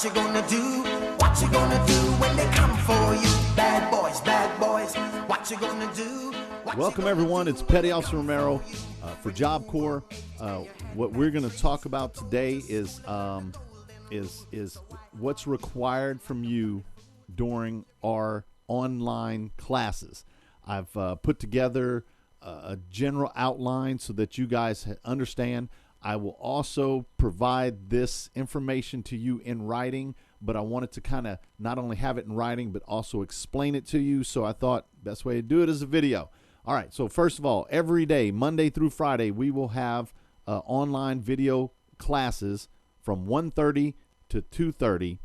What you gonna do? What you gonna do when they come for you? Bad boys, what you gonna do? Welcome everyone, it's Petty Officer Romero for Job Corps. What we're going to talk about today is what's required from you during our online classes. I've put together a general outline so that you guys understand. I will also provide this information to you in writing, but I wanted to kind of not only have it in writing, but also explain it to you. So I thought best way to do it is a video. All right, so first of all, every day, Monday through Friday, we will have online video classes from 1:30 to 2:30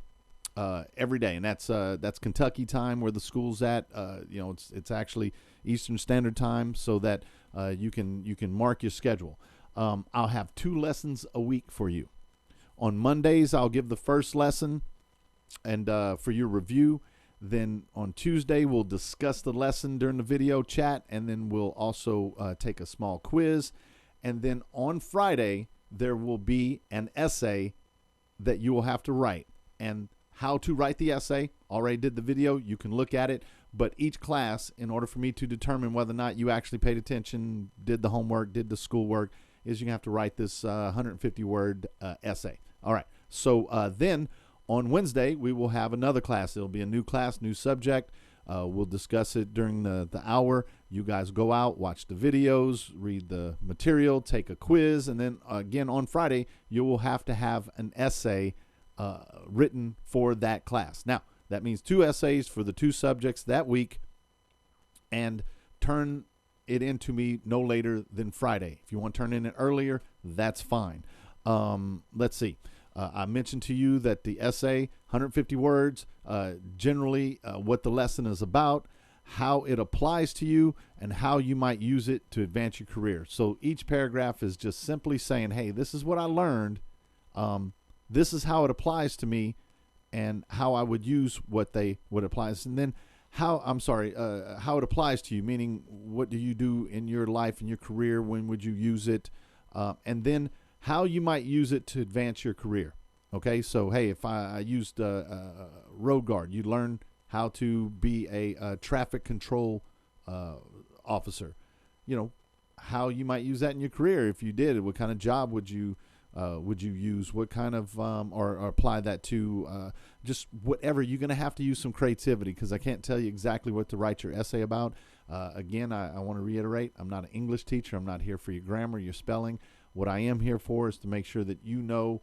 every day, and that's Kentucky time where the school's at. It's actually Eastern Standard Time, so that you can mark your schedule. I'll have 2 lessons a week for you. On Mondays, I'll give the first lesson and for your review. Then on Tuesday, we'll discuss the lesson during the video chat, and then we'll also take a small quiz. And then on Friday, there will be an essay that you will have to write. And how to write the essay, already did the video. You can look at it. But each class, in order for me to determine whether or not you actually paid attention, did the homework, did the schoolwork, is you have to write this 150-word essay. All right. So then on Wednesday, we will have another class. It'll be a new class, new subject. We'll discuss it during the hour. You guys go out, watch the videos, read the material, take a quiz, and then again on Friday, you will have to have an essay written for that class. Now, that means 2 essays for the 2 subjects that week, and turn it into me no later than Friday. If you want to turn in it earlier, that's fine. Let's see. I mentioned to you that the essay, 150 words, generally what the lesson is about, how it applies to you, and how you might use it to advance your career. So each paragraph is just simply saying, hey, this is what I learned. This is how it applies to me, and how I would use what applies. And then how it applies to you, meaning what do you do in your life, in your career, when would you use it, and then how you might use it to advance your career. Okay, so hey, if I used road guard, you learn how to be a traffic control officer. You know, how you might use that in your career. If you did, what kind of job would you use? What kind of or apply that to? Just whatever. You're going to have to use some creativity, because I can't tell you exactly what to write your essay about. Again, I want to reiterate, I'm not an English teacher. I'm not here for your grammar, your spelling. What I am here for is to make sure that you know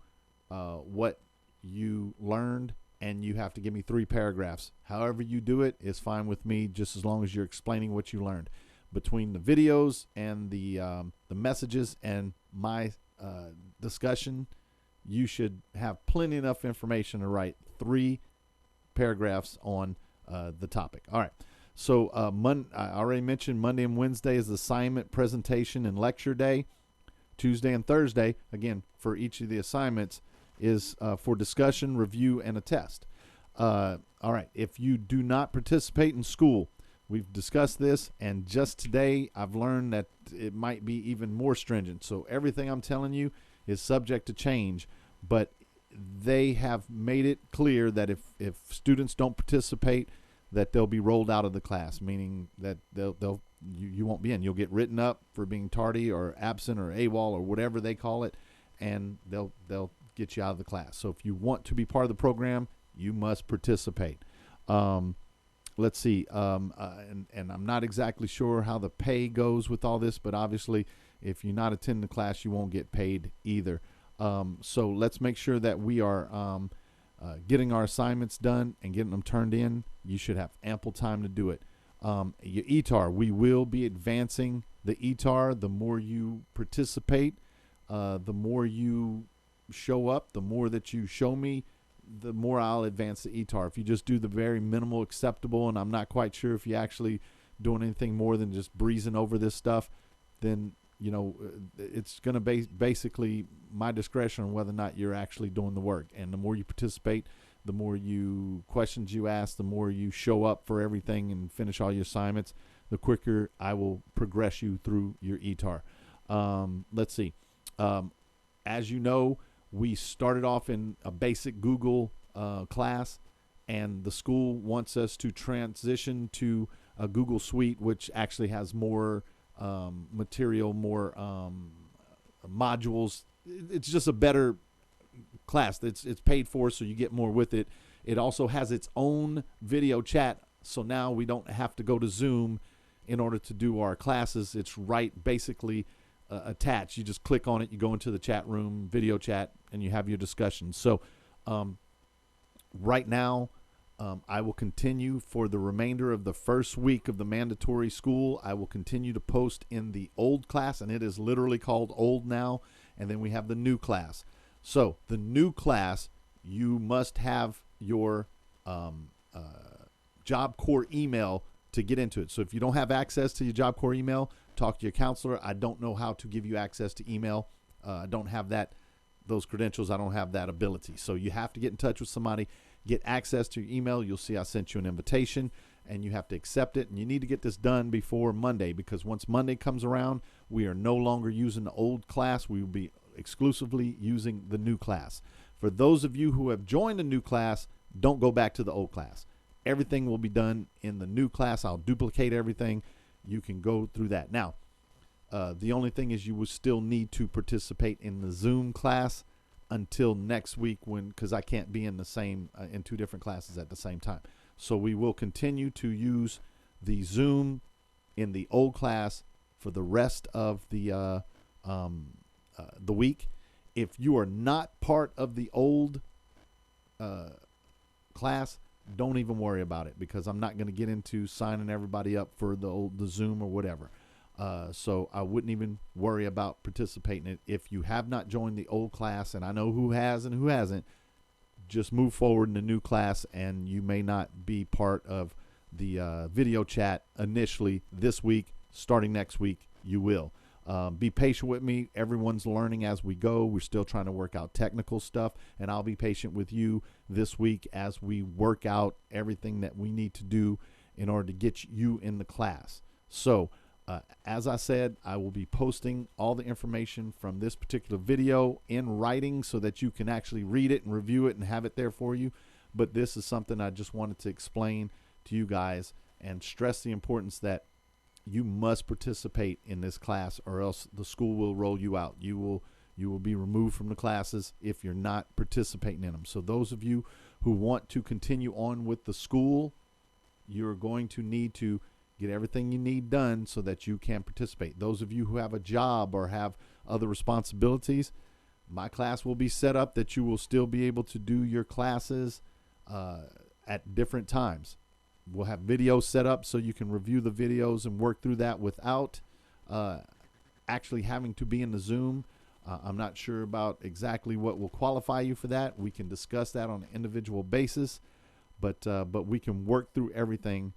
what you learned, and you have to give me 3 paragraphs. However you do it is fine with me, just as long as you're explaining what you learned. Between the videos and the messages and my discussion, you should have plenty enough information to write 3 paragraphs on the topic. All right. So I already mentioned Monday and Wednesday is assignment, presentation, and lecture day. Tuesday and Thursday, again, for each of the assignments, is for discussion, review, and a test. All right. If you do not participate in school, we've discussed this, and just today I've learned that it might be even more stringent. So everything I'm telling you is subject to change, but they have made it clear that if students don't participate, that they'll be rolled out of the class, meaning that you won't be in. You'll get written up for being tardy or absent or AWOL or whatever they call it, and they'll get you out of the class. So if you want to be part of the program, you must participate. Let's see. And I'm not exactly sure how the pay goes with all this, but obviously if you're not attending the class, you won't get paid either. So let's make sure that we are getting our assignments done and getting them turned in. You should have ample time to do it. Your ETAR, we will be advancing the ETAR. The more you participate, the more you show up, the more that you show me, the more I'll advance the ETAR. If you just do the very minimal acceptable, and I'm not quite sure if you're actually doing anything more than just breezing over this stuff, then it's going to be basically my discretion on whether or not you're actually doing the work. And the more you participate, the more questions you ask, the more you show up for everything and finish all your assignments, the quicker I will progress you through your ETAR. Let's see. As you know, we started off in a basic Google class, and the school wants us to transition to a Google Suite, which actually has more material, more modules. It's just a better class. It's paid for, so you get more with it. It also has its own video chat, so now we don't have to go to Zoom in order to do our classes. It's right basically attached. You just click on it, you go into the chat room, video chat, and you have your discussion. So right now, I will continue for the remainder of the first week of the mandatory school. I will continue to post in the old class, and it is literally called old now, and then we have the new class. So the new class, you must have your Job Corps email to get into it. So if you don't have access to your Job Corps email, talk to your counselor. I don't know how to give you access to email. I don't have those credentials. I don't have that ability. So you have to get in touch with somebody, get access to your email. You'll see I sent you an invitation, and you have to accept it. And you need to get this done before Monday, because once Monday comes around, we are no longer using the old class. We will be exclusively using the new class. For those of you who have joined the new class, don't go back to the old class. Everything will be done in the new class. I'll duplicate everything. You can go through that. Now, the only thing is you will still need to participate in the Zoom class until next week, because I can't be in the same in two different classes at the same time. So we will continue to use the Zoom in the old class for the rest of the week. If you are not part of the old class, don't even worry about it, because I'm not going to get into signing everybody up for the Zoom or whatever. So I wouldn't even worry about participating in it. If you have not joined the old class, and I know who has and who hasn't, just move forward in the new class, and you may not be part of the video chat initially this week. Starting next week, you will. Be patient with me. Everyone's learning as we go. We're still trying to work out technical stuff, and I'll be patient with you this week as we work out everything that we need to do in order to get you in the class. So, as I said, I will be posting all the information from this particular video in writing so that you can actually read it and review it and have it there for you. But this is something I just wanted to explain to you guys and stress the importance that you must participate in this class, or else the school will roll you out. You will be removed from the classes if you're not participating in them. So those of you who want to continue on with the school, you're going to need to get everything you need done so that you can participate. Those of you who have a job or have other responsibilities, my class will be set up that you will still be able to do your classes at different times. We'll have videos set up so you can review the videos and work through that without actually having to be in the Zoom. I'm not sure about exactly what will qualify you for that. We can discuss that on an individual basis, but we can work through everything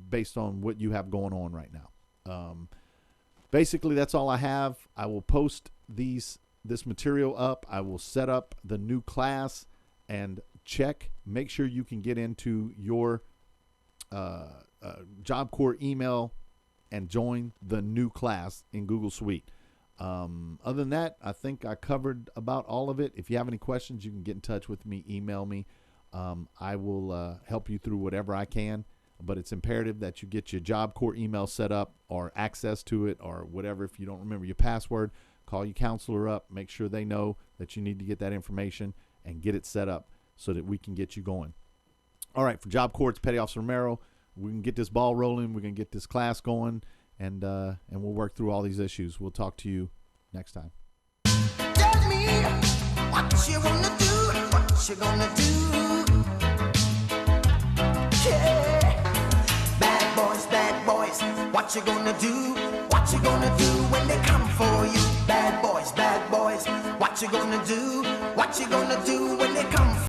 based on what you have going on right now. Basically, that's all I have. I will post this material up. I will set up the new class and make sure you can get into your Job Corps email and join the new class in Google Suite. Other than that, I think I covered about all of it. If you have any questions, you can get in touch with me, email me. I will help you through whatever I can, but it's imperative that you get your Job Corps email set up or access to it or whatever. If you don't remember your password, call your counselor up, make sure they know that you need to get that information and get it set up so that we can get you going. All right, for Job Corps, it's Petty Officer Romero. We can get this ball rolling. We're going to get this class going, and we'll work through all these issues. We'll talk to you next time. Tell me what you gonna do, what you gonna do. Yeah. Bad boys, what you gonna do, what you gonna do when they come for you. Bad boys, what you gonna do, what you gonna do when they come for you.